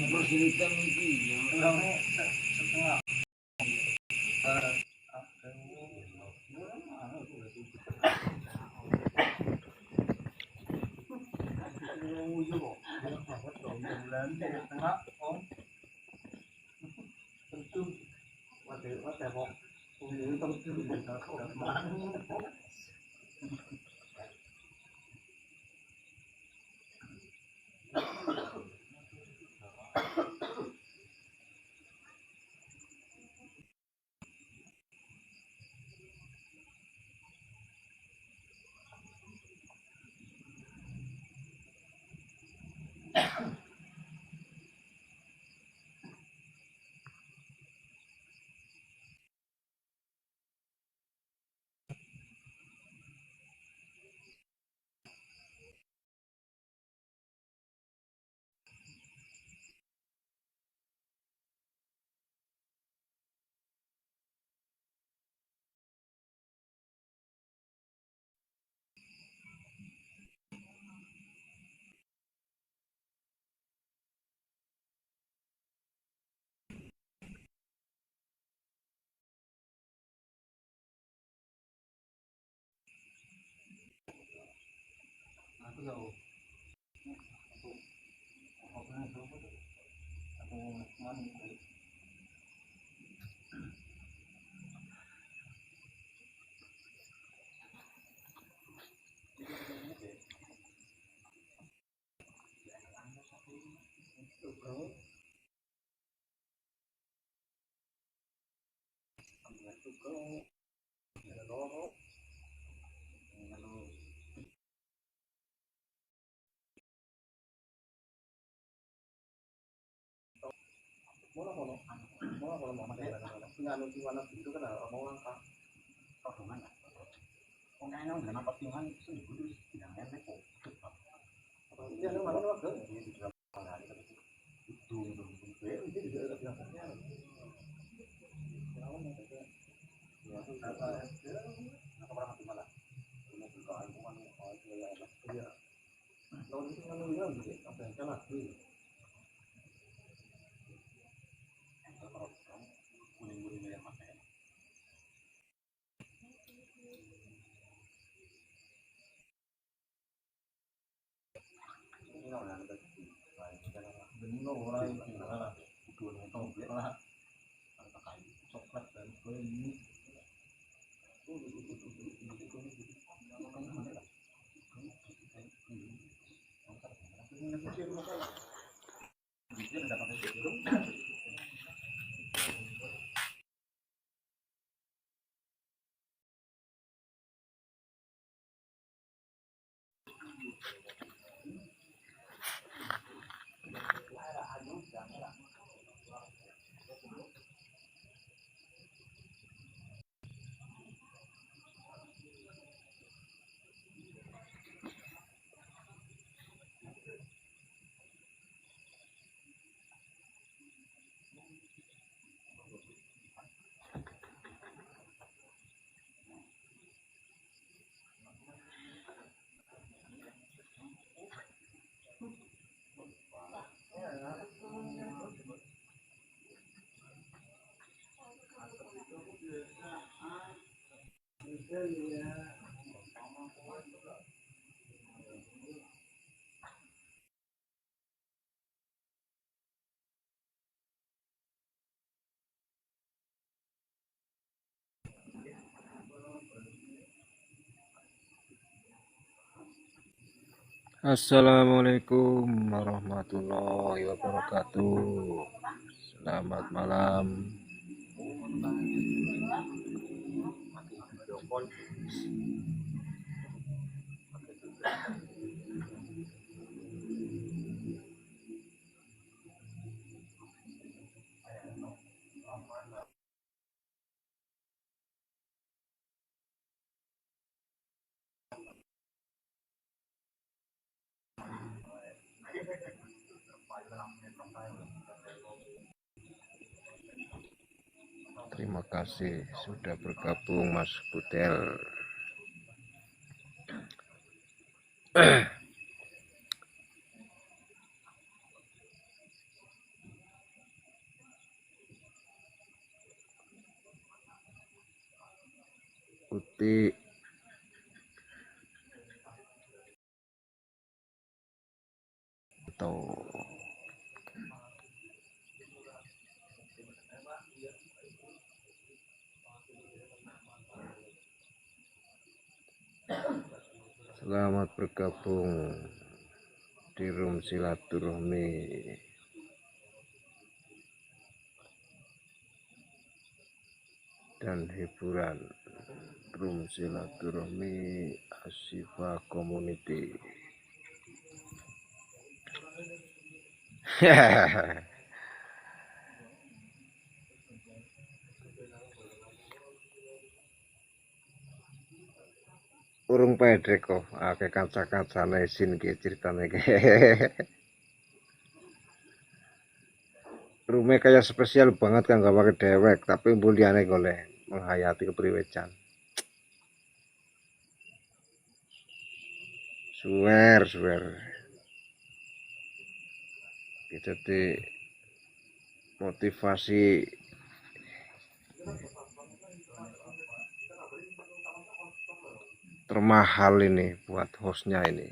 Bercerita mungkin setengah. Aku tahu. Aku mana? Mau kalau mau pakai punya anu tiwana gitu kan mau langkah rombongan lah. Pokoknya nang nama patungan itu kudu tidak enak kok. Iya, nang mana waktu di dalam hari itu itu juga ada biasanya. Lawan yang itu ya apa ya apa orang itu malah punya bukaan bukan ya. Lawan itu kan lu gitu apa yang salah tuh. Kuning-kuning yang pakai. Benih orang itu lah, itu nonton lah, pakai coklat dan ini. Assalamualaikum warahmatullahi wabarakatuh. Selamat malam. Terima kasih sudah bergabung Mas Butel. nanti atau selamat bergabung di room silaturahmi dan hiburan room silaturahmi Ashifa Community. Urung pede kok akeh kaca-kacane sin ki ceritane ki. Rumah kayak spesial banget kan gak pakai dewek, tapi muliane golek menghayati kepriwecan. Suwer. Jadi motivasi termahal ini buat hostnya ini.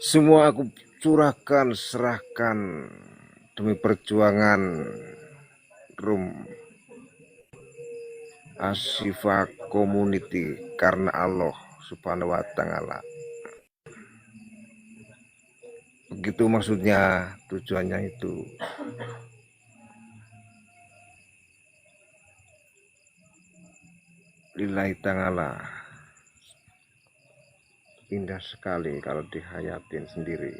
Semua aku serahkan demi perjuangan room Ashifa Community karena Allah Subhanahu wa Ta'ala. Begitu maksudnya, tujuannya itu. Lillahi ta'ala. Indah sekali kalau dihayatin sendiri.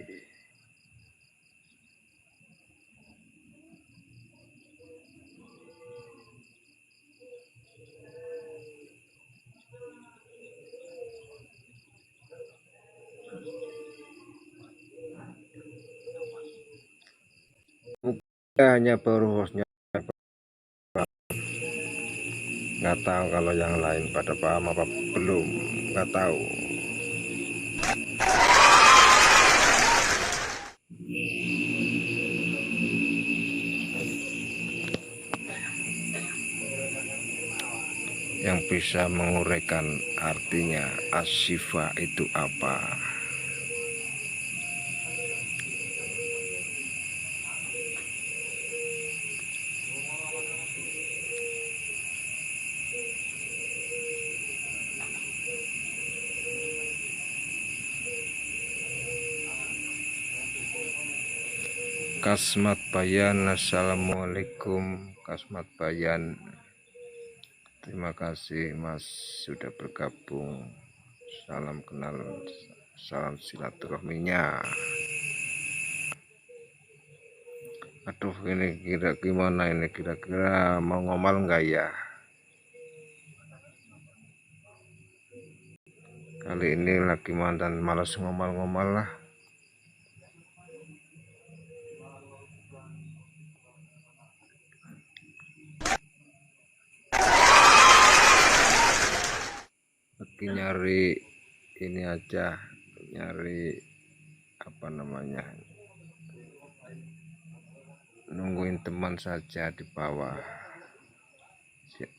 Hanya baru hostnya, nggak tahu kalau yang lain pada paham apa belum, nggak tahu. Yang bisa menguraikan artinya Ashifa itu apa. Kasmat Bayan, assalamualaikum Kasmat Bayan. Terima kasih Mas sudah bergabung. Salam kenal, salam silaturahminya. Aduh, ini gimana ini, kira-kira mau ngomal nggak ya? Kali ini lagi mantan malas ngomal-ngomal lah. Lagi nyari ini aja, nyari apa namanya, nungguin teman saja di bawah.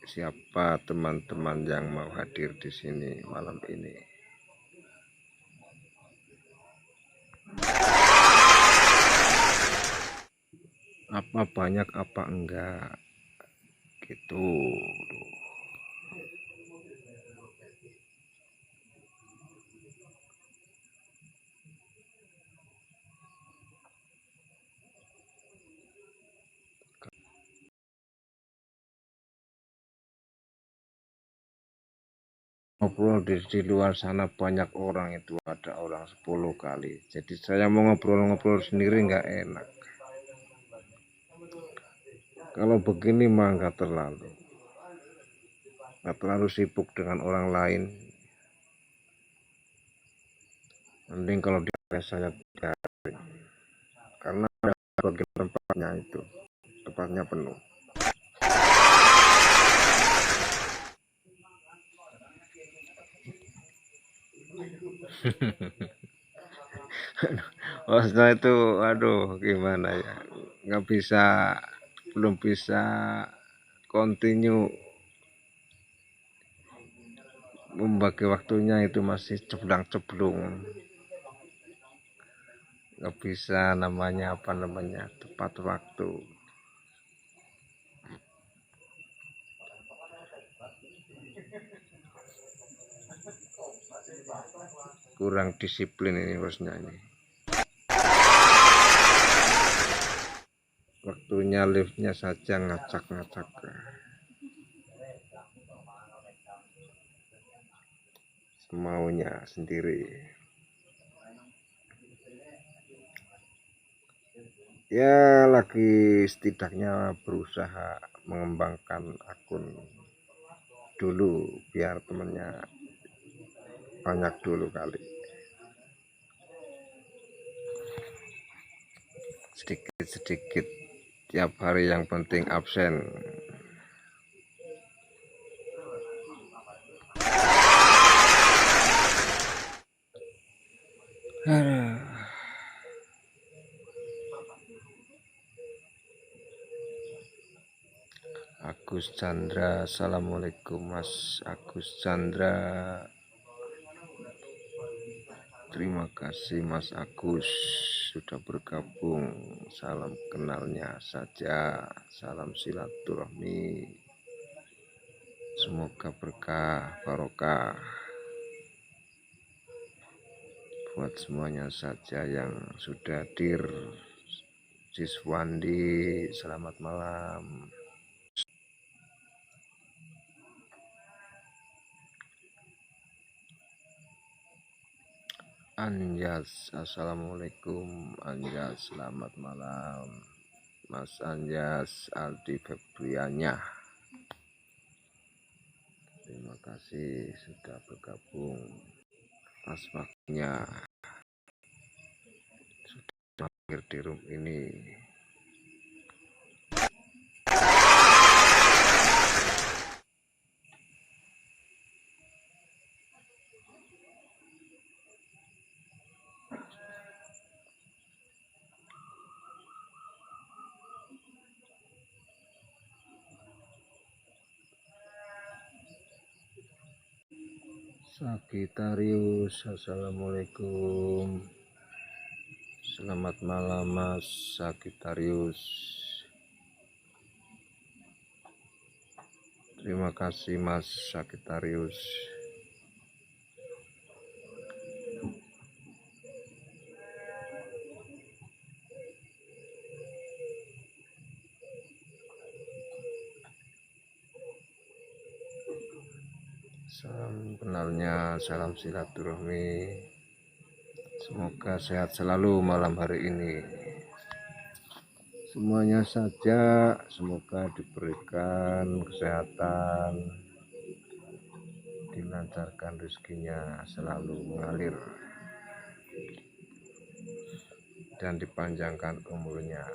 Siapa teman-teman yang mau hadir di sini malam ini? Apa banyak apa enggak gitu. Ngobrol di luar sana banyak orang, itu ada orang 10 kali, jadi saya mau ngobrol-ngobrol sendiri nggak enak. Kalau begini mah nggak terlalu sibuk dengan orang lain. Mending kalau di saya cari, karena bagian tempatnya itu tempatnya penuh. Bosnya itu aduh gimana ya, nggak bisa, belum bisa continue membagi waktunya, itu masih ceblong-ceblong, nggak bisa namanya apa namanya tepat waktu, kurang disiplin ini bosnya ini. Waktunya liftnya saja ngacak-ngacak semaunya sendiri. Ya lagi setidaknya berusaha mengembangkan akun dulu biar temennya banyak dulu kali, sedikit-sedikit tiap hari, yang penting absen. Agus Chandra, assalamualaikum Mas Agus Chandra. Terima kasih Mas Agus sudah bergabung. Salam kenalnya saja, salam silaturahmi. Semoga berkah barokah buat semuanya saja yang sudah hadir. Siswandi, selamat malam. Anjas, assalamualaikum Anjas, selamat malam Mas Anjas Aldi Febrianya. Terima kasih sudah bergabung. Pas waktunya sudah hadir di room ini. Sagitarius, assalamualaikum. Selamat malam Mas Sagitarius. Terima kasih Mas Sagitarius. Salam kenalnya, salam silaturahmi. Semoga sehat selalu malam hari ini. Semuanya saja semoga diberikan kesehatan, dilancarkan rezekinya selalu mengalir, dan dipanjangkan umurnya.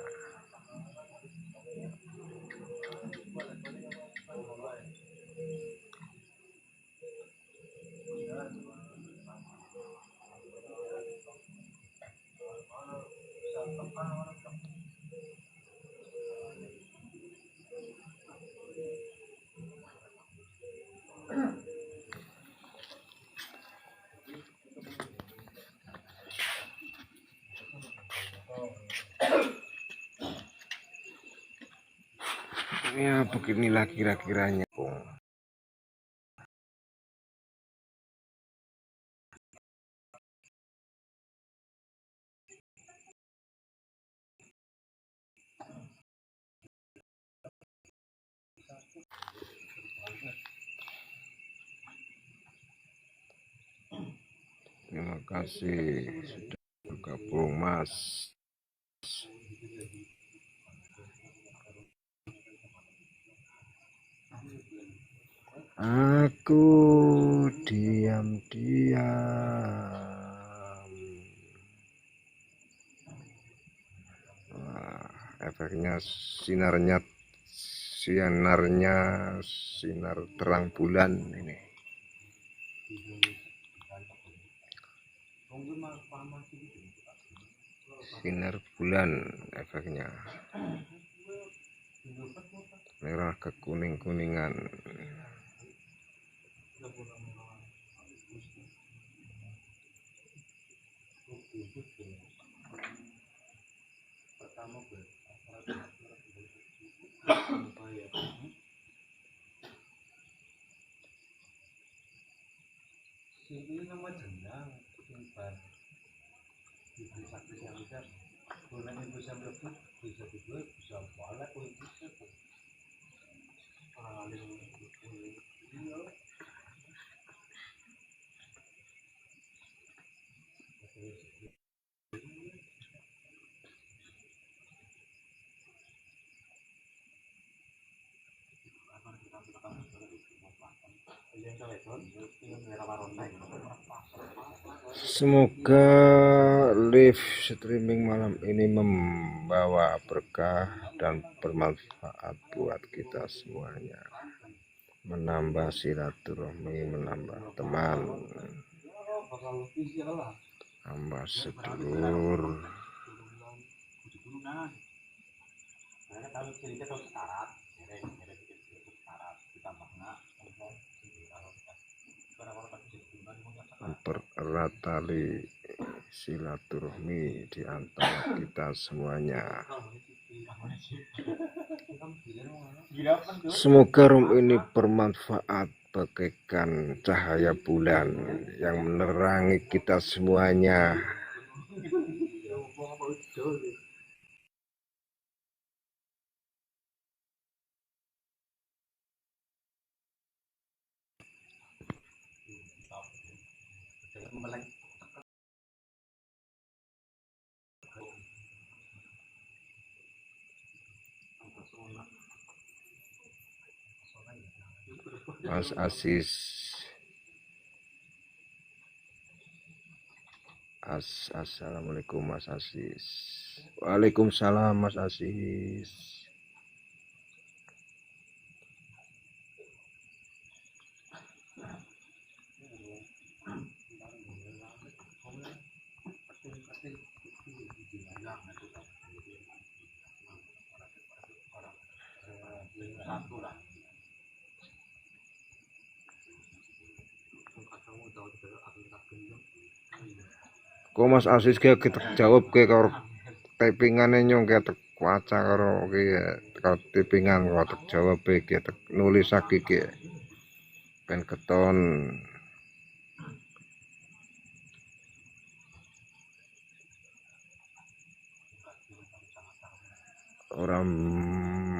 Ya beginilah kira-kiranya. Terima kasih sudah bergabung Mas. Aku diam-diam. Wah, efeknya sinarnya sinar terang bulan ini. sinar bulan efeknya merah ke kuning-kuningan. Ini nama jenang simpan ibu sakit yang bisa bulan ibu saya melepuh bisa dibuat bisa balik ibu saya paling iya Semoga live streaming malam ini membawa berkah dan bermanfaat buat kita semuanya, menambah silaturahmi, menambah teman, menambah sedulur. Mempererat tali silaturahmi di antara kita semuanya. Semoga room ini bermanfaat bagaikan cahaya bulan yang menerangi kita semuanya. Mas Asis, assalamualaikum Mas Asis. Waalaikumsalam Mas Asis. Kok Mas Asis kita jawab ke karo typingane nyong ketek waca karo karo typingan kok jawab ke nulis iki ben keton. Orang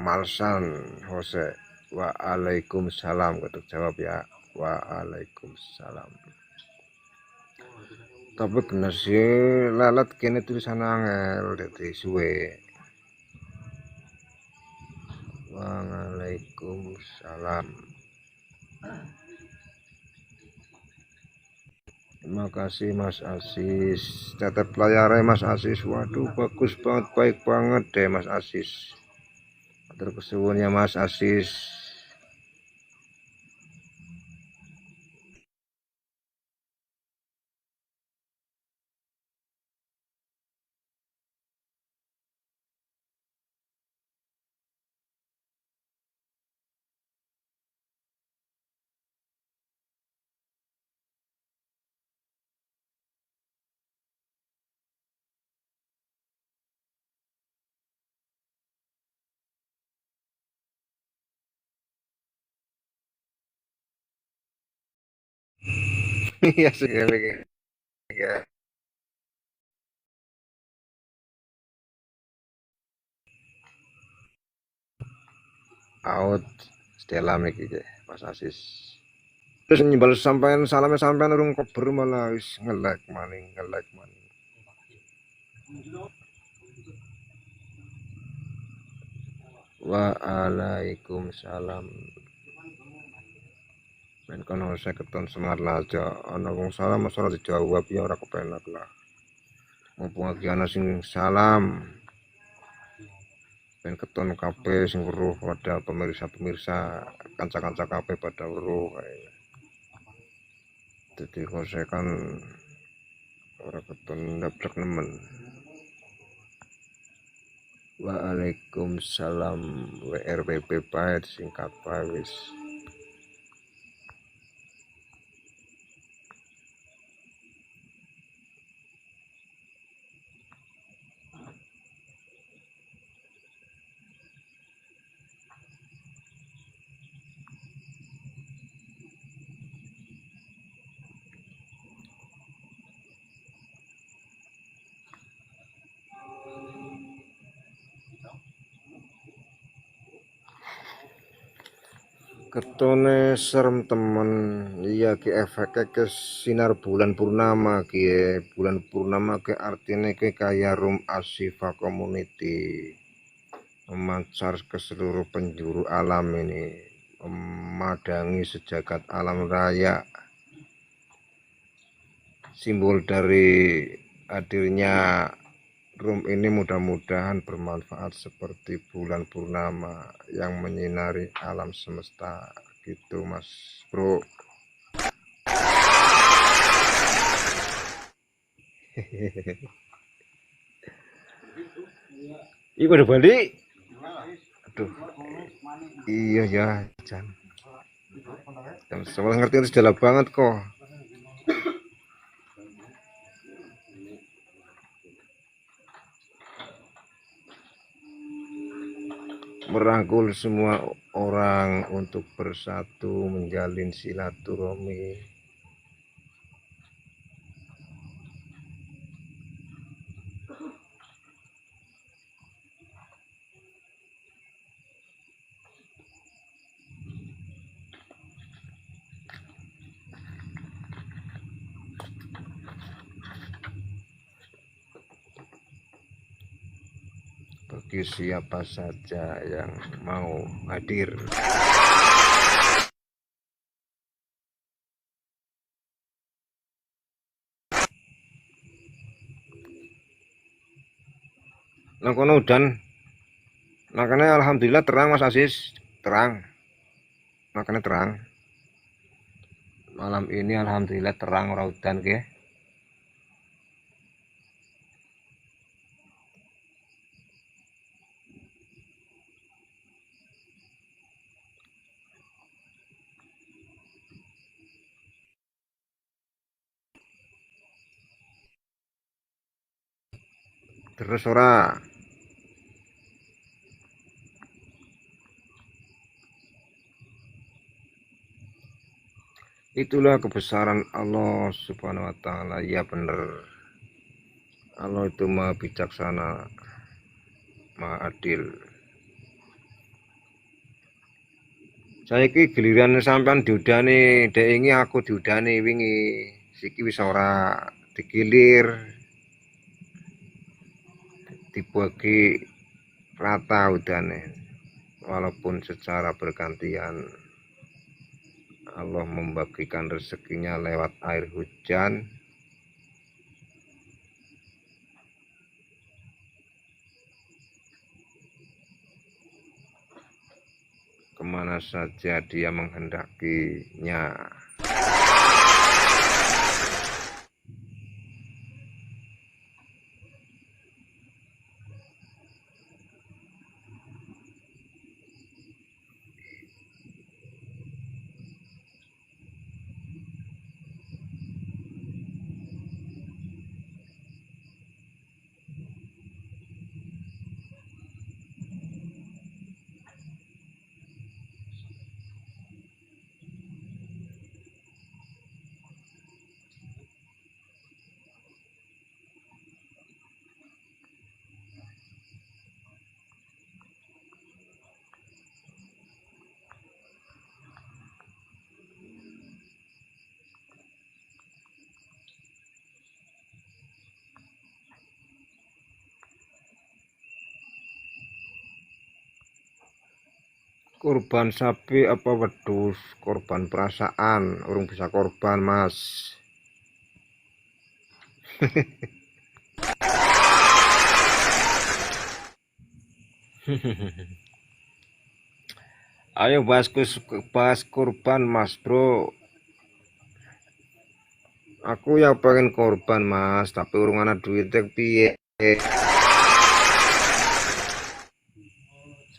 Malsan Jose, waalaikumsalam ketuk jawab ya, waalaikumsalam. Tapi kena sih lalat kene tulisan angel dadi suwe. Waalaikumsalam. Terima kasih Mas Asis. Catat layarnya Mas Asis. Waduh bagus banget, baik banget deh Mas Asis. Atur kesuwunnya Mas Asis. Iya sih ya. Out Stella iki Mas Asis. Terus nyembal sampean salamnya sampean urung kober malah wis nge-like maning. Waalaikumsalam. Ben kono saya keton semangat lah aja ana wong salam masalah dijawab ya ora kepenak lah. Mumpung lagi ana sing salam. Ben keton kabeh sing weruh padahal pemirsa-pemirsa kanca-kanca kabeh pada weruh kae. Jadi kalau saya kan ora keton ndablek nemen. Waalaikumsalam. WRPP pahit singkat wis. Ketone serem temen. Iya ki efeknya ke sinar bulan purnama ki bulan purnama ke artinya ke kayak room Asifa community memancar ke seluruh penjuru alam ini, memadangi sejagat alam raya. Simbol dari hadirnya room ini mudah-mudahan bermanfaat seperti bulan purnama yang menyinari alam semesta gitu mas bro. Iya pada balik. Aduh. Iya ya Jan. Semua ngerti itu sudah banget kok. Merangkul semua orang untuk bersatu menjalin silaturahmi. Bagi siapa saja yang mau hadir. Nah kono udan, makanya alhamdulillah terang Mas Asis, terang, makanya terang. Malam ini alhamdulillah terang ora udan ke. Terus ora. Itulah kebesaran Allah Subhanahu wa taala. Ya bener. Allah itu Maha bijaksana, Maha adil. Saya ki giliran sampean diudani, dek ingi aku diudani wingi. Siki wis ora digilir. Dibagi rata udane walaupun secara bergantian. Allah membagikan rezekinya lewat air hujan, kemana saja dia menghendakinya. Korban sapi apa wedhus? Korban perasaan, urung bisa korban mas. Ayo bahas korban mas bro. Aku ya pengen korban mas, tapi urung ana duit piye.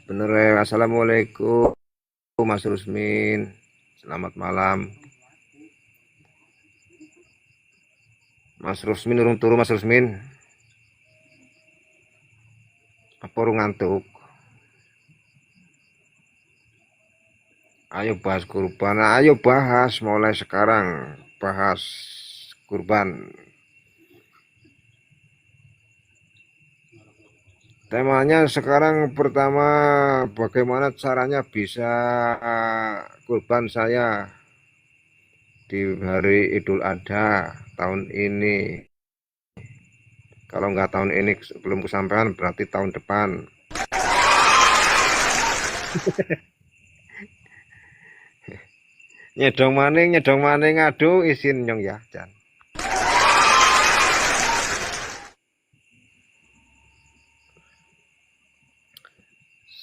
Bener ya. Assalamualaikum Mas Rusmin. Selamat malam. Mas Rusmin urung turu Mas Rusmin. Apa urung ngantuk? Ayo bahas kurban. Ayo bahas mulai sekarang. Bahas kurban. Temanya sekarang pertama, bagaimana caranya bisa kurban saya di hari Idul Adha tahun ini. Kalau nggak tahun ini belum kesampaian, berarti tahun depan. nyedong maning, aduh isin nyong ya, Jan.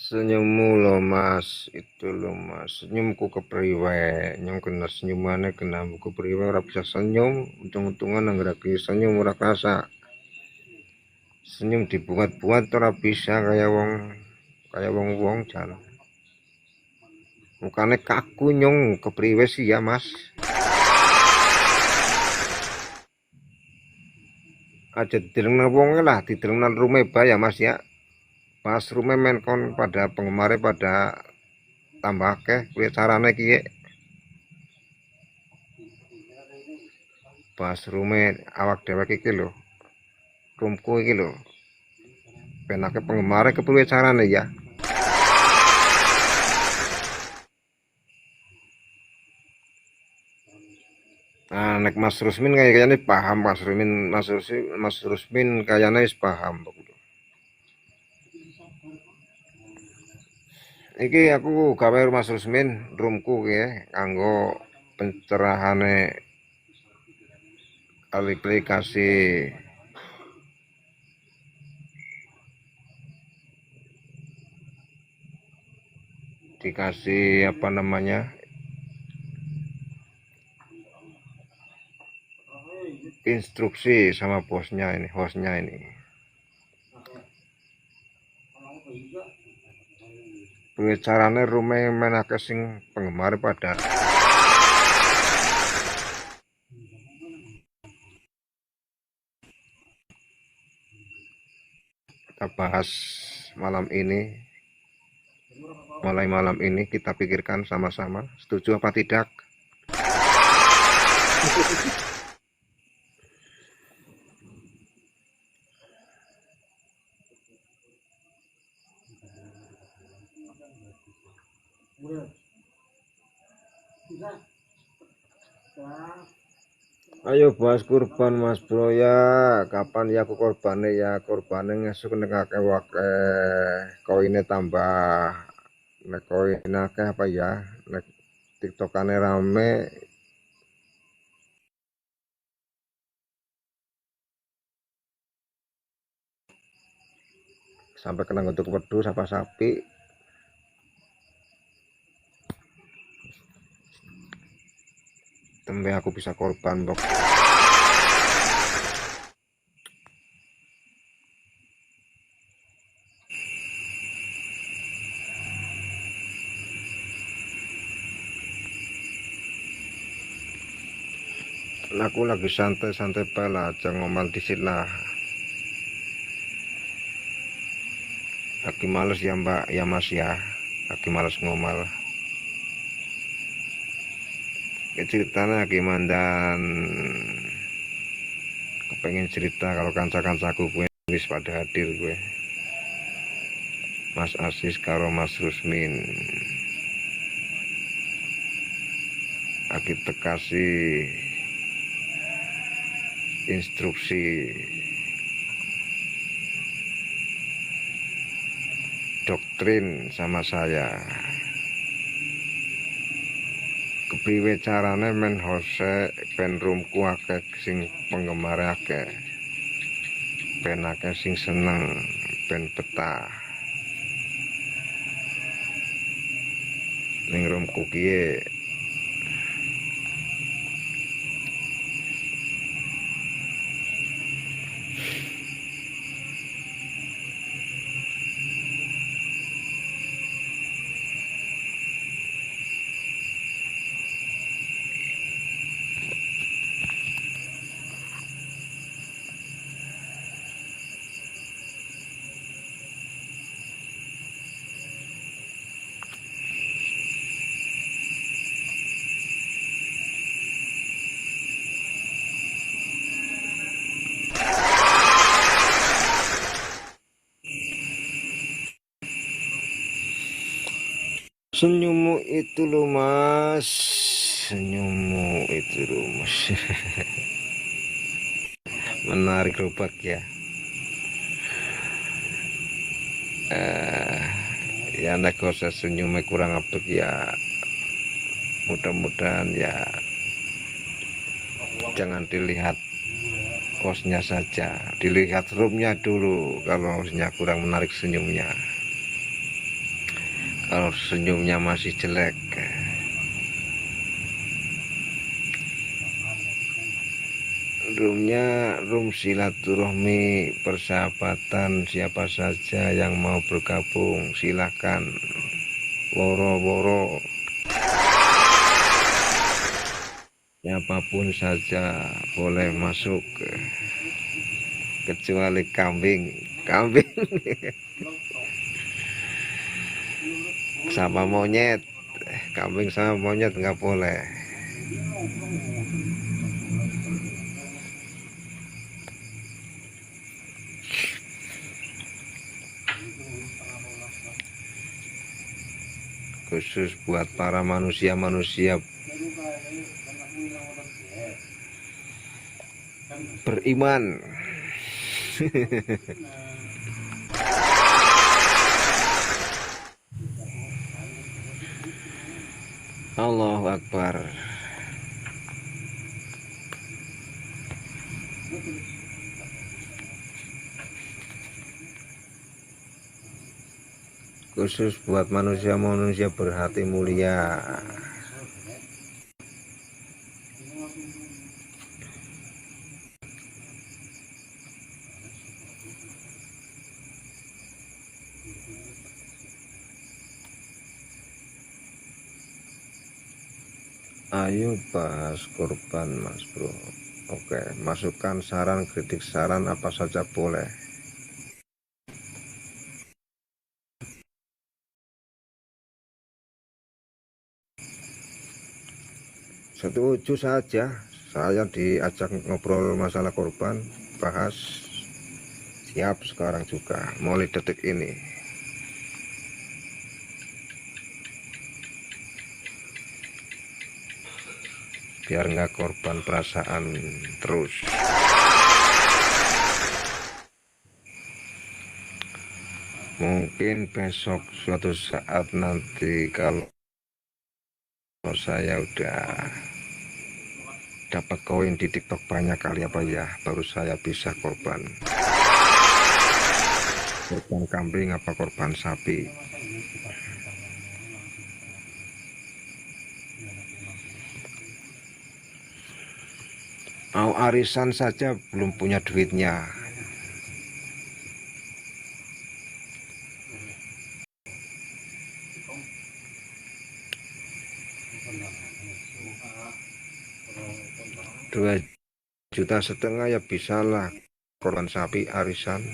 Senyummu loh mas, itu loh mas, senyumku kepriwe, nyong kena senyumannya kena buku kepriwe, ora bisa senyum, untung-untungan anggraki senyum ora kerasa. Senyum dibuat-buat ora bisa kayak wong jalan. Mukane kaku nyong kepriwe sih ya mas. Aja didelengna wong lah, didelengna rumeba ya mas ya. Pas rumah menkon pada penggemarnya pada tambah ke kuwi carane kiye. Pas rumah awak dewek iki lho. Rumku iki lho. Penake penggemarnya kepriwe carane ya. Nah, nek Mas Rusmin kayaknya paham Mas Rusmin kayaknya wis paham. Iki aku gawe Mas Rusmin roomku ya kanggo pencerahane aplikasi dikasih apa namanya instruksi sama bosnya ini, hostnya ini. Carane rume menake sing penggemar pada kita bahas malam ini. Mulai malam ini kita pikirkan sama-sama, setuju apa tidak? Ayo bahas kurban Mas Bro ya. Kapan ya aku korbane ya? Korbane ngesuk nek akeh wake koine tambah. Nek koine akeh apa ya? Nek tiktokane rame sampai kena untuk wedhus apa sapi. Tembe aku bisa korban bok. Aku lagi santai-santai pala aja ngomal disit lah. Lagi males ya mbak ya mas ya. Lagi males ngomal. Ceritanya lagi mandan kepengen cerita kalau kanca-kancaku gue wis pada hadir gue. Mas Asis karo Mas Rusmin kita kasih instruksi doktrin sama saya kepriwe carane men hose ben roomku akeh sing penggemar akeh ben akeh sing seneng ben betah ning roomku kiye. Senyummu itu loh mas, senyummu itu loh mas. Menarik rubak ya. Ya nek kosa senyumnya kurang apik ya, mudah-mudahan ya jangan dilihat kosnya saja, dilihat roomnya dulu. Kalau kosnya kurang menarik senyumnya, kalau senyumnya masih jelek, roomnya room silaturahmi persahabatan. Siapa saja yang mau bergabung silahkan, woro-woro, siapapun saja boleh masuk, kecuali kambing sama monyet. Kambing sama monyet nggak boleh. Khusus buat para manusia-manusia beriman. Allahu Akbar. Khusus buat manusia-manusia berhati mulia. Ayo bahas korban mas bro. Oke, masukkan saran, kritik, saran apa saja boleh. Setuju saja, saya diajak ngobrol masalah korban, bahas, siap sekarang juga, mulai detik ini. Biar nggak korban perasaan terus. Mungkin besok suatu saat nanti kalau saya udah dapat koin di TikTok banyak kali apa ya, baru saya bisa korban kambing apa korban sapi. Mau arisan saja belum punya duitnya. Rp2,5 juta ya bisa lah korban sapi arisan.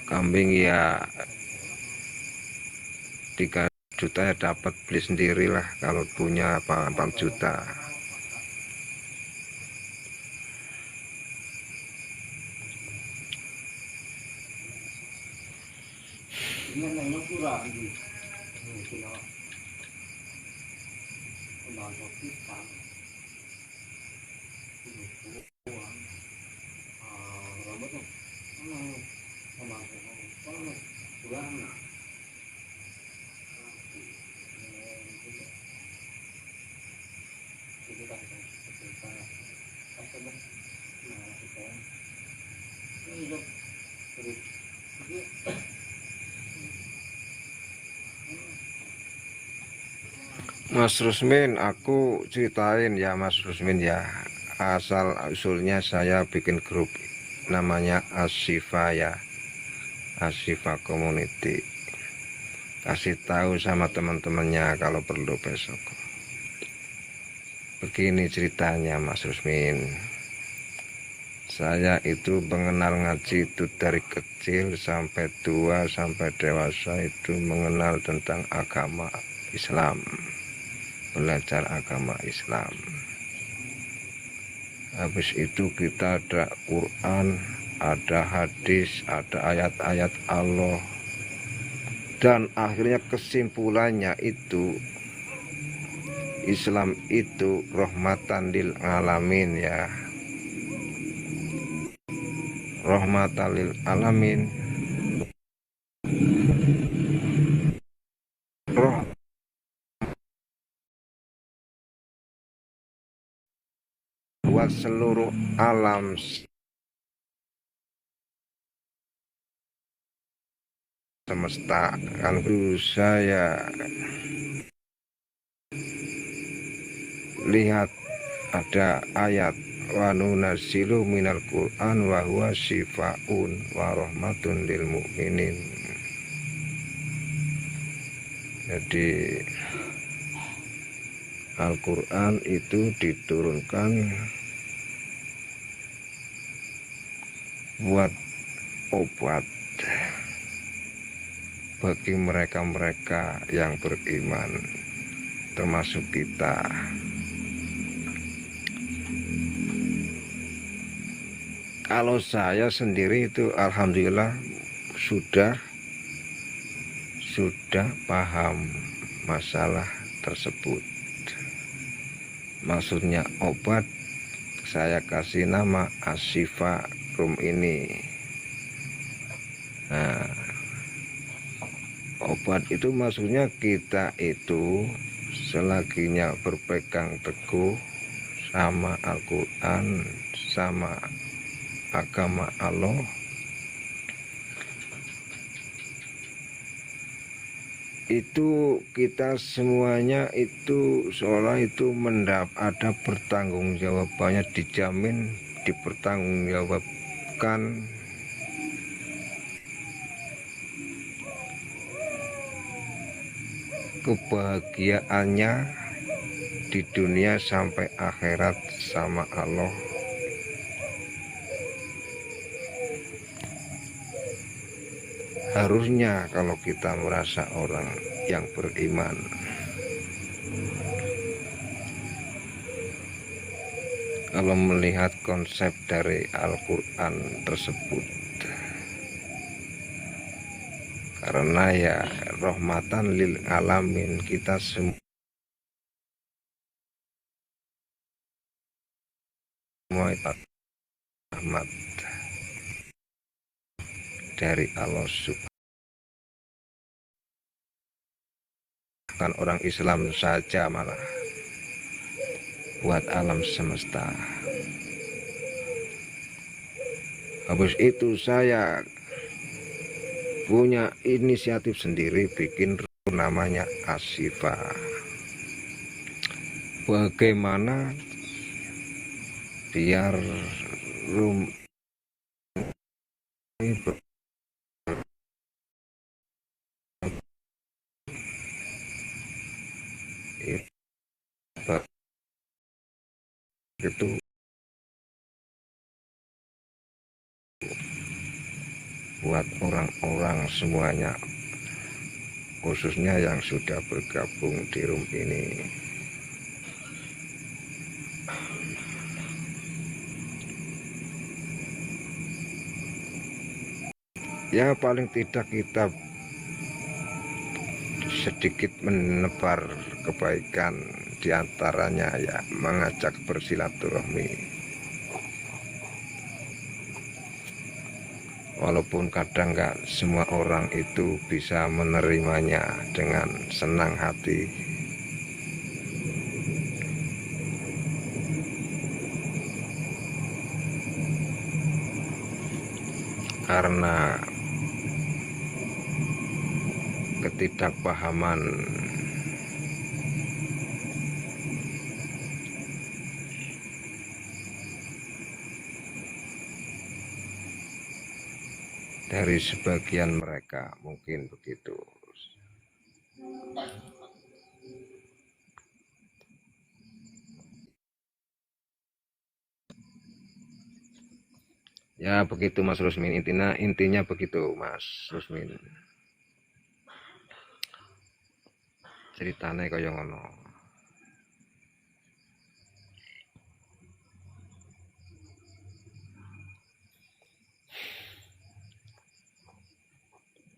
Kambing ya 3 juta ya dapat, beli sendirilah kalau punya 4 juta. Mas Rusmin, aku ceritain ya Mas Rusmin ya, asal usulnya saya bikin grup namanya Ashifa ya, Ashifa Community. Kasih tahu sama teman-temannya kalau perlu besok. Begini ceritanya Mas Rusmin, Saya itu mengenal ngaji itu dari kecil sampai tua sampai dewasa, itu mengenal tentang agama Islam, belajar agama Islam. Habis itu kita ada Quran, ada hadis, ada ayat-ayat Allah, dan akhirnya kesimpulannya itu Islam itu rahmatan lil alamin, ya, rahmatan lil alamin. Roh buat seluruh alam semesta. Kan dulu saya lihat ada ayat wa nunazzilu minal Qur'an wa huwa syifaun wa rahmatun lil mu'minin. Jadi Al-Quran itu diturunkan buat obat bagi mereka-mereka yang beriman, termasuk kita. Kalau saya sendiri itu alhamdulillah sudah paham masalah tersebut. Maksudnya obat, saya kasih nama Asyifa Rum ini. Nah, obat itu maksudnya kita itu selaginya berpegang teguh sama Al-Quran, sama agama Allah, itu kita semuanya itu seolah itu ada pertanggung jawabannya, dijamin dipertanggungjawabkan kebahagiaannya di dunia sampai akhirat sama Allah. Harusnya kalau kita merasa orang yang beriman, kalau melihat konsep dari Al-Quran tersebut, karena ya rahmatan lil alamin, kita semua itu rahmat dari Allah Subhanahu. Bukan orang Islam saja, malah buat alam semesta. Habis itu saya punya inisiatif sendiri, bikin namanya Asyifa. Bagaimana biar rum itu buat orang-orang semuanya, khususnya yang sudah bergabung di room ini. Ya paling tidak kita sedikit menebar kebaikan, diantaranya ya mengajak bersilaturahmi. Walaupun kadang nggak semua orang itu bisa menerimanya dengan senang hati. Karena ketidakpahaman dari sebagian mereka, mungkin begitu. Ya begitu Mas Rusmin, intinya begitu Mas Rusmin. Ceritanya kaya ngono.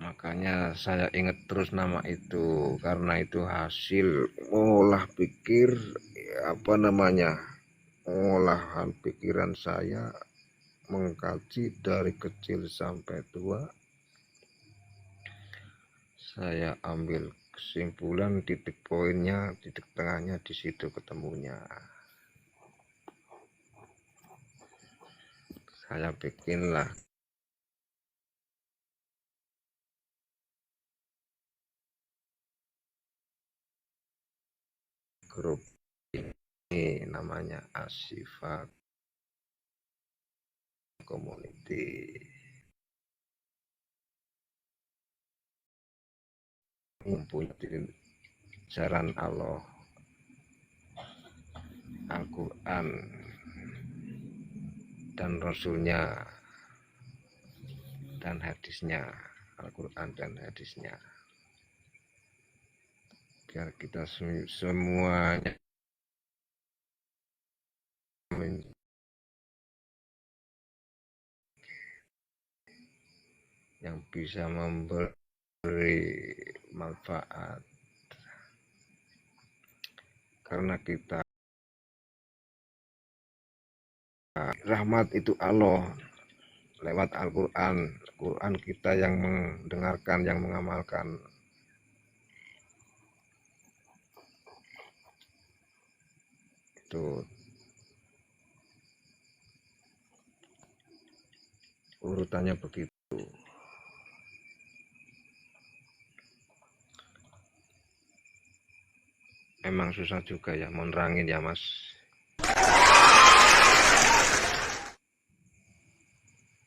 Makanya saya ingat terus nama itu karena itu hasil olah pikir apa namanya, olahan pikiran saya mengkaji dari kecil sampai tua. Saya ambil kesimpulan, titik poinnya, titik tengahnya di situ ketemunya. Saya bikinlah grup ini, namanya Asyifa Community. Mempunyai ajaran Allah, Al-Quran dan Rasulnya dan hadisnya, Al-Quran dan hadisnya, biar kita semuanya yang bisa memberi manfaat, karena kita rahmat itu Allah lewat Al-Quran. Quran kita yang mendengarkan, yang mengamalkan. Itu urutannya begitu. Emang susah juga ya menerangin ya Mas.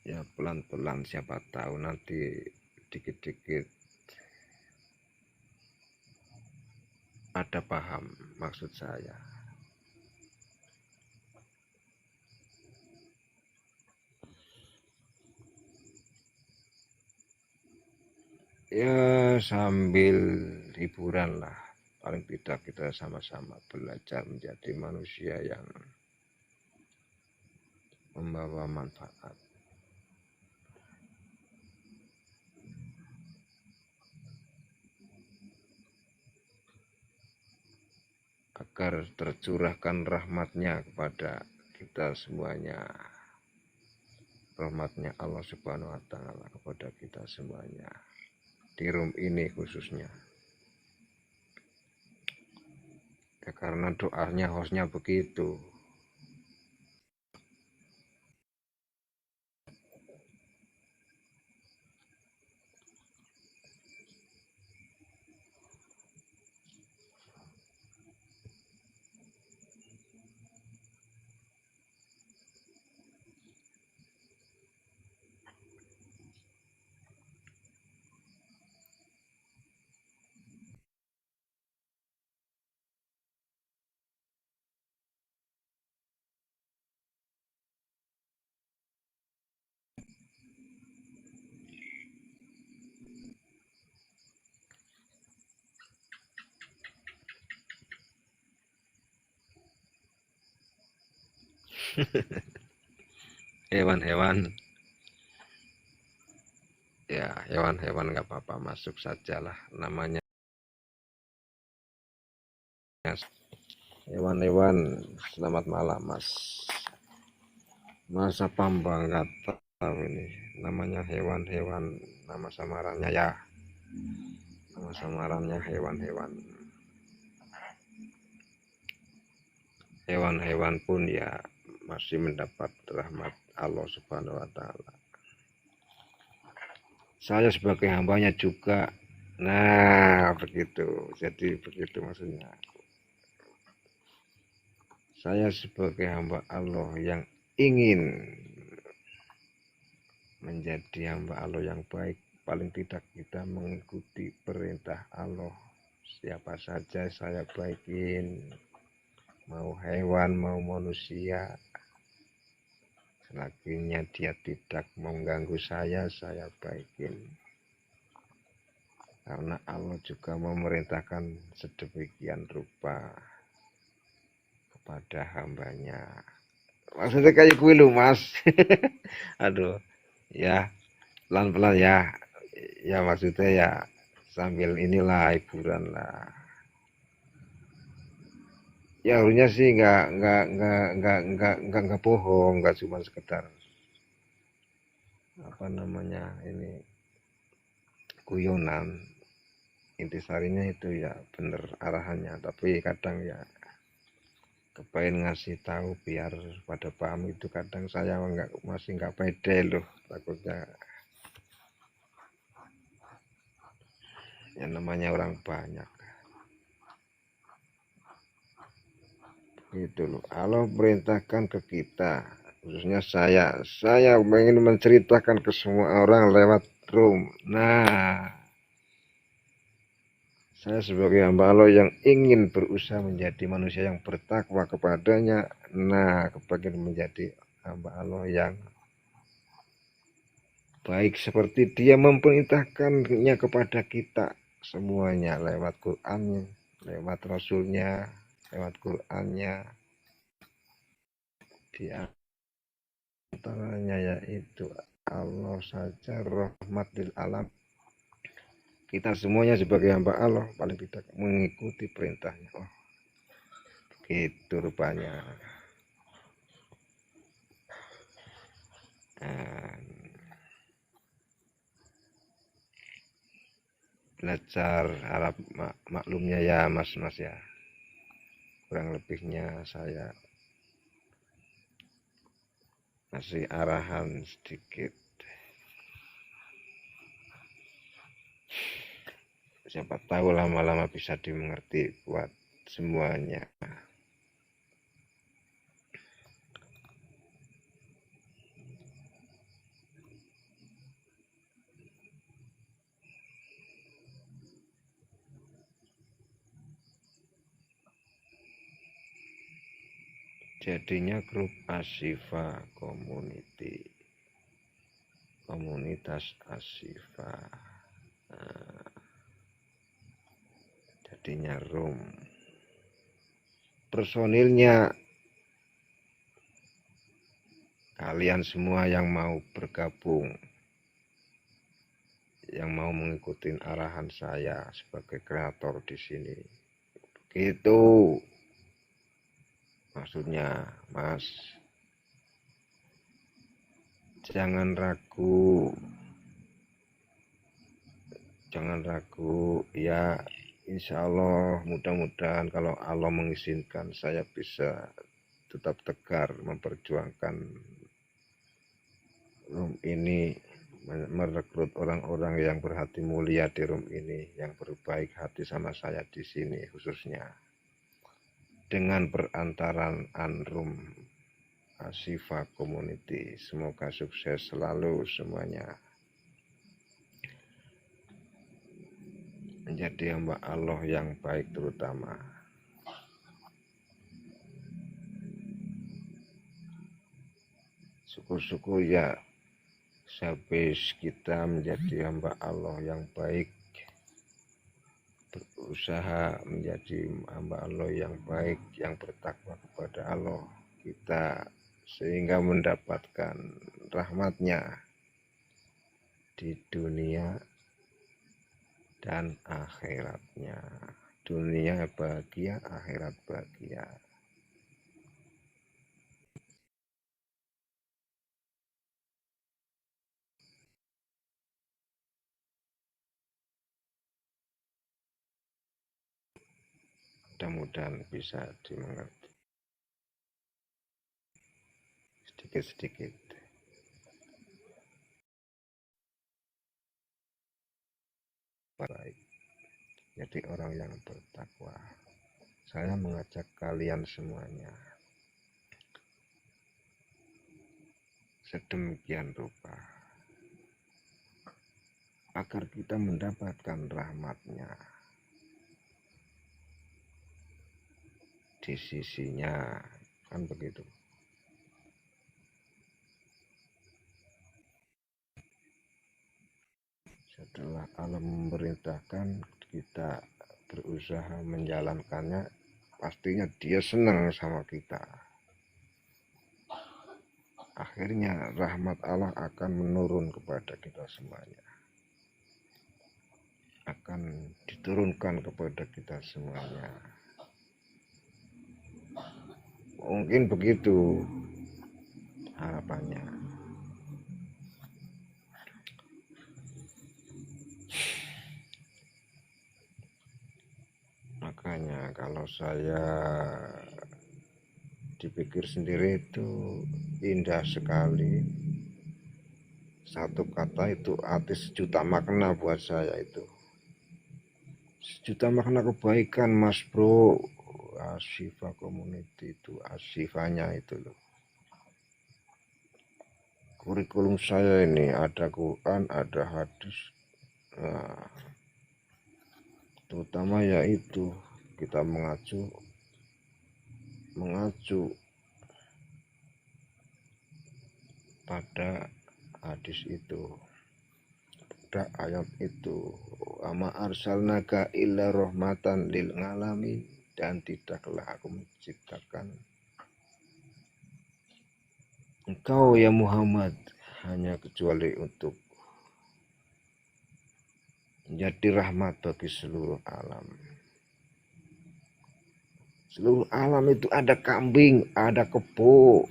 Ya pelan-pelan, siapa tahu nanti dikit-dikit ada paham maksud saya. Ya sambil hiburan lah, paling tidak kita sama-sama belajar menjadi manusia yang membawa manfaat. Agar tercurahkan rahmatnya kepada kita semuanya. Rahmatnya Allah Subhanahu wa Ta'ala kepada kita semuanya. Di room ini khususnya. Ya, karena doanya hostnya begitu. Hewan-hewan, ya hewan-hewan nggak apa-apa, masuk sajalah namanya. Hewan-hewan, selamat malam Mas. Masa Pambang nggak tahu ini namanya hewan-hewan, nama samarannya ya. Nama samarannya hewan-hewan. Hewan-hewan pun ya masih mendapat rahmat Allah Subhanahu wa Ta'ala. Saya sebagai hambanya juga. Nah, begitu. Jadi begitu maksudnya. Saya sebagai hamba Allah yang ingin menjadi hamba Allah yang baik, paling tidak kita mengikuti perintah Allah. Siapa saja saya baikin, mau hewan, mau manusia. Selakinya dia tidak mengganggu saya baikin. Karena Allah juga memerintahkan sedemikian rupa kepada hambanya. Maksudnya kayak gue lu mas. Aduh, ya pelan-pelan ya. Ya maksudnya ya sambil inilah hiburan lah. Ya harusnya sih nggak bohong, nggak cuma sekedar apa namanya ini guyonan. Intisarinya itu ya bener arahannya, tapi kadang ya kepengen ngasih tahu biar pada paham itu kadang saya masih nggak pede loh, takutnya yang namanya orang banyak gitu loh. Allah perintahkan ke kita, khususnya saya ingin menceritakan ke semua orang lewat room. Nah, saya sebagai hamba Allah yang ingin berusaha menjadi manusia yang bertakwa kepadanya, nah kepengen menjadi hamba Allah yang baik seperti dia memerintahkannya kepada kita semuanya lewat Qur'annya, lewat Rasulnya, lewat Qur'annya. Di antaranya yaitu Allah saja rahmat lil alam. Kita semuanya sebagai hamba Allah paling tidak mengikuti perintahnya. Oh, begitu rupanya. Belajar Arab maklumnya ya mas ya, kurang lebihnya saya masih arahan sedikit, siapa tahu lama-lama bisa dimengerti buat semuanya. Jadinya grup Ashifa Community, komunitas Ashifa. Jadinya room, personilnya kalian semua yang mau bergabung, yang mau mengikuti arahan saya sebagai kreator di sini. Begitu maksudnya, Mas. Jangan ragu. Jangan ragu. Ya, insya Allah mudah-mudahan kalau Allah mengizinkan saya bisa tetap tegar memperjuangkan room ini, merekrut orang-orang yang berhati mulia di room ini, yang berbaik hati sama saya di sini khususnya. Dengan perantaraan room Ashifa Community, semoga sukses selalu semuanya. Menjadi hamba Allah yang baik terutama. Syukur-syukur ya sehabis kita menjadi hamba Allah yang baik, berusaha menjadi hamba Allah yang baik, yang bertakwa kepada Allah kita, sehingga mendapatkan rahmatnya di dunia dan akhiratnya. Dunia bahagia, akhirat bahagia. Mudah-mudahan bisa dimengerti sedikit-sedikit. Baik, jadi orang yang bertakwa. Saya mengajak kalian semuanya sedemikian rupa agar kita mendapatkan rahmatnya di sisinya, kan begitu. Setelah Allah memerintahkan, kita berusaha menjalankannya, pastinya dia senang sama kita. Akhirnya rahmat Allah akan menurun kepada kita semuanya, akan diturunkan kepada kita semuanya. Mungkin begitu harapannya. Makanya kalau saya dipikir sendiri itu indah sekali. Satu kata itu arti sejuta makna buat saya itu. Sejuta makna kebaikan, Mas Bro. Asyifa Community itu, Asyifanya itu loh. Kurikulum saya ini ada Quran, ada hadis. Nah, terutama yaitu kita mengacu pada hadis itu, pada ayat itu, ama arsalnaka illa rahmatan lil alamin, dan tidaklah aku menciptakan engkau ya Muhammad hanya kecuali untuk menjadi rahmat bagi seluruh alam. Seluruh alam itu ada kambing, ada kebo,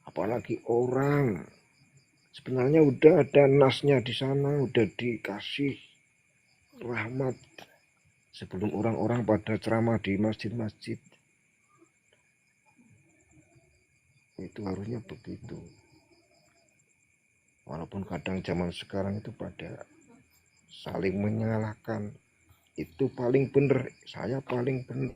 apalagi orang. Sebenarnya udah ada nasnya di sana, udah dikasih rahmat sebelum orang-orang pada ceramah di masjid-masjid. Itu harusnya begitu. Walaupun kadang zaman sekarang itu pada saling menyalahkan. Itu paling benar, saya paling benar.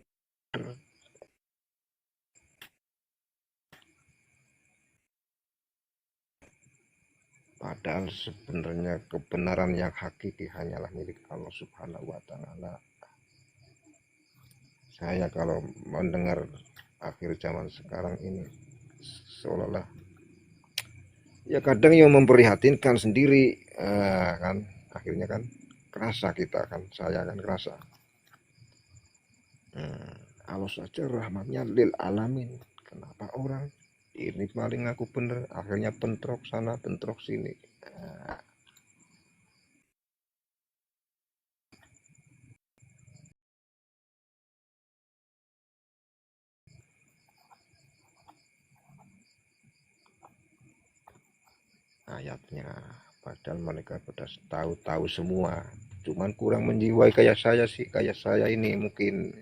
Padahal sebenarnya kebenaran yang hakiki hanyalah milik Allah Subhanahu wa Ta'ala. Saya kalau mendengar akhir zaman sekarang ini seolah-olah ya kadang yang memprihatinkan sendiri, kan akhirnya kan kerasa kita kan, saya kan kerasa. Allah saja rahmatnya lil alamin. Kenapa orang ini paling aku bener, akhirnya bentrok sana bentrok sini. Ayatnya padahal mereka sudah tahu semua, cuman kurang menjiwai kayak saya sih, kayak saya ini mungkin,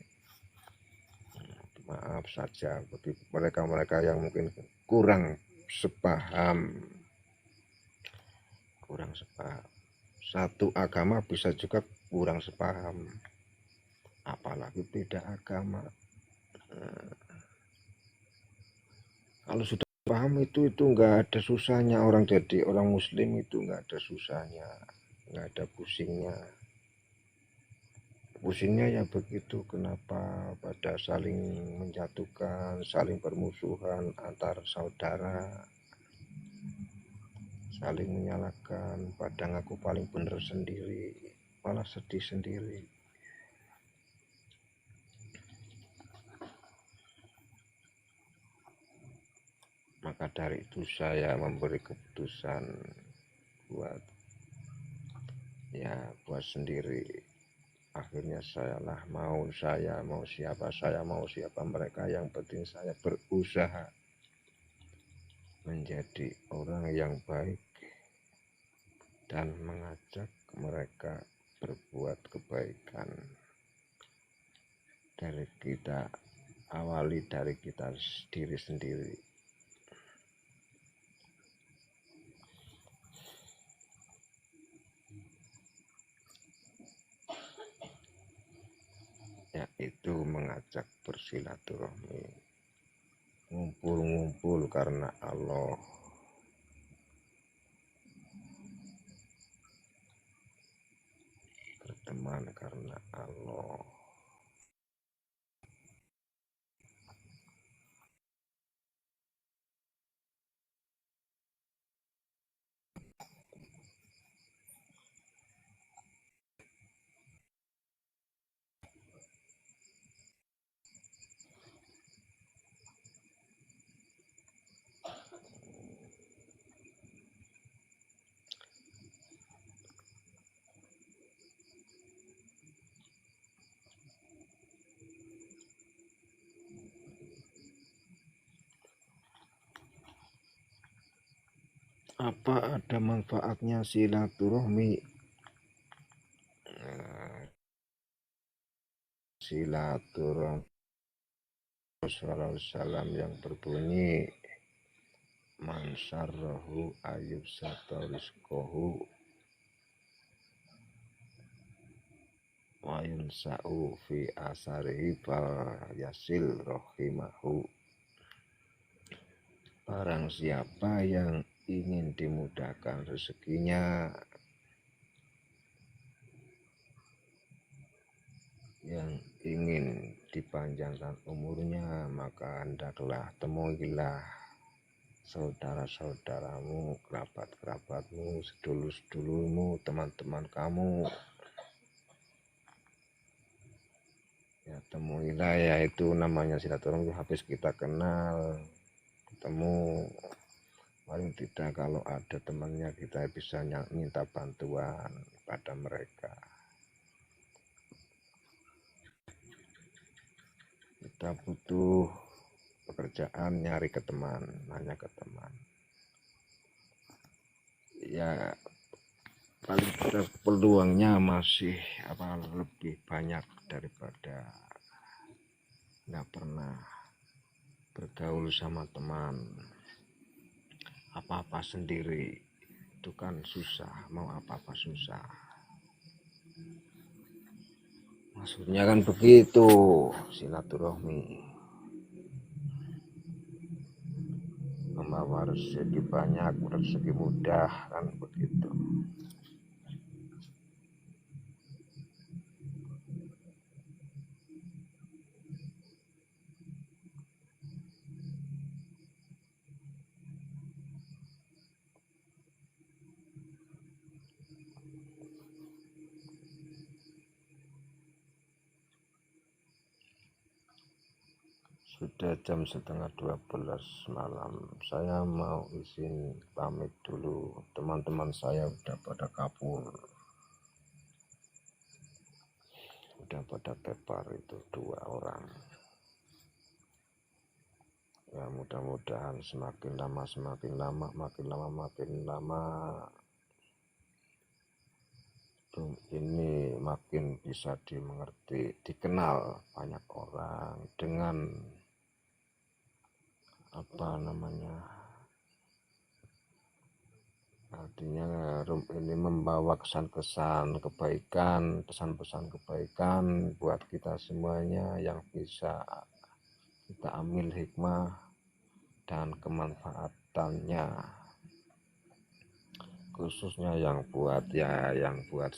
maaf saja bagi mereka-mereka yang mungkin kurang sepaham. Satu agama bisa juga kurang sepaham, apalagi beda agama. Kalau sudah paham itu nggak ada susahnya orang jadi orang muslim, itu nggak ada susahnya, nggak ada pusingnya ya begitu. Kenapa pada saling menjatuhkan, saling bermusuhan antar saudara, saling menyalahkan, padahal aku paling benar sendiri, malah sedih sendiri. Maka dari itu saya memberi keputusan buat sendiri. Akhirnya saya mau siapa mereka, yang penting saya berusaha menjadi orang yang baik dan mengajak mereka berbuat kebaikan. Awali dari kita sendiri. Yaitu mengajak bersilaturahmi, ngumpul karena Allah, berteman karena Allah. Apa ada manfaatnya silaturahmi? Silaturahmi Salam yang berbunyi mansarrohu ayub satorizkohu wayun sa'u fi asarihi fal yasil rohimahu. Barang siapa yang ingin dimudahkan rezekinya, yang ingin dipanjangkan umurnya, maka hendaklah temuilah saudara-saudaramu, kerabat-kerabatmu, sedulur-sedulurmu, teman-teman kamu. Ya, temuilah, yaitu namanya silaturahmi. Habis kita kenal, ketemu, paling tidak kalau ada temannya kita bisa minta bantuan pada mereka. Kita butuh pekerjaan, nyari ke teman, nanya ke teman. Ya, paling tidak peluangnya masih lebih banyak daripada nggak pernah bergaul sama teman. Apa-apa sendiri itu kan susah, mau apa-apa susah. Maksudnya kan begitu silaturahmi, membawa rezeki banyak, rezeki mudah, kan begitu. Sudah jam 11:30 malam. Saya mau izin pamit dulu. Teman-teman saya udah pada kabur, udah pada tepar itu 2 orang. Ya, mudah-mudahan semakin lama ini makin bisa dimengerti, dikenal banyak orang dengan artinya room ini membawa kesan-kesan kebaikan, pesan-pesan kebaikan buat kita semuanya yang bisa kita ambil hikmah dan kemanfaatannya, khususnya yang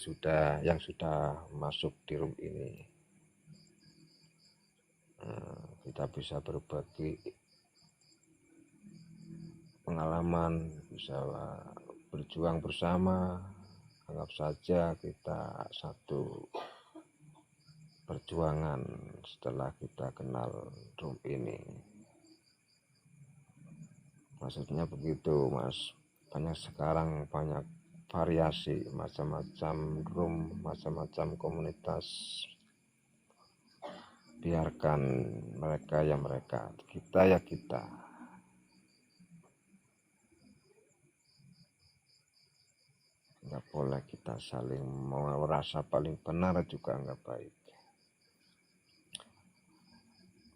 sudah masuk di room ini. Kita bisa berbagi pengalaman, bisa berjuang bersama. Anggap saja kita satu perjuangan setelah kita kenal room ini. Maksudnya begitu, Mas. Sekarang banyak variasi, macam-macam room, macam-macam komunitas. Biarkan mereka ya mereka, kita ya kita. Nggak boleh kita saling merasa paling benar, juga nggak baik.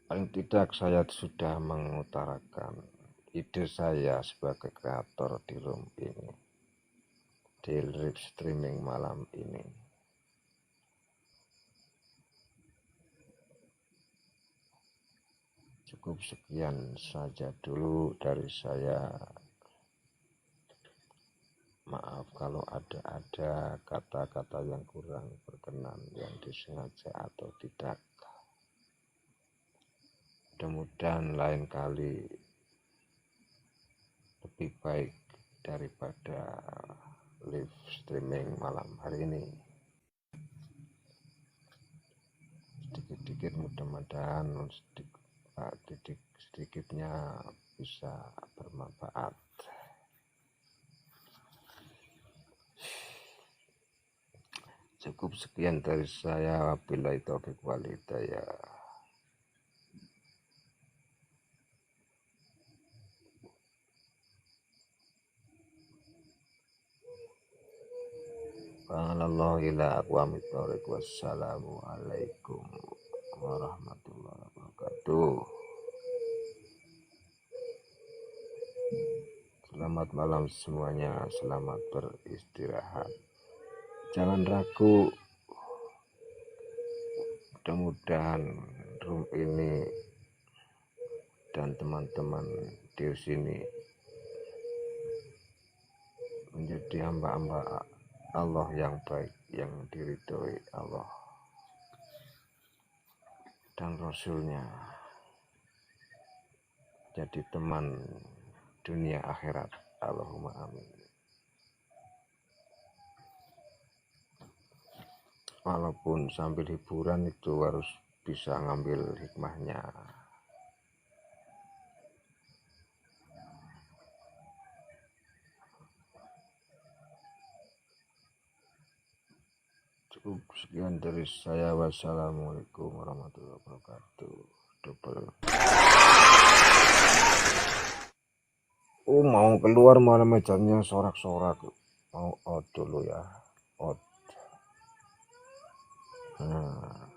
Paling tidak saya sudah mengutarakan ide saya sebagai kreator di room ini, di live streaming malam ini. Cukup sekian saja dulu dari saya. Maaf kalau ada kata-kata yang kurang berkenan, yang disengaja atau tidak. Mudah-mudahan lain kali lebih baik daripada live streaming malam hari ini. Sedikit-sedikit mudah-mudahan sedikitnya bisa bermanfaat. Cukup sekian dari saya. Wabillahi taufiq wal hidayah. Allah ila aqwamit thoriq. Wassalamualaikum warahmatullahi wabarakatuh. Selamat malam semuanya, selamat beristirahat. Jangan ragu, mudah-mudahan room ini dan teman-teman di sini menjadi hamba-hamba Allah yang baik, yang diridhoi Allah dan Rasulnya, jadi teman dunia akhirat. Allahumma amin. Walaupun sambil hiburan itu harus bisa ngambil hikmahnya. Cukup sekian dari saya. Wassalamualaikum warahmatullahi wabarakatuh. Double. Mau keluar malah mejanya sorak-sorak. Mau out dulu ya. Out. Nah.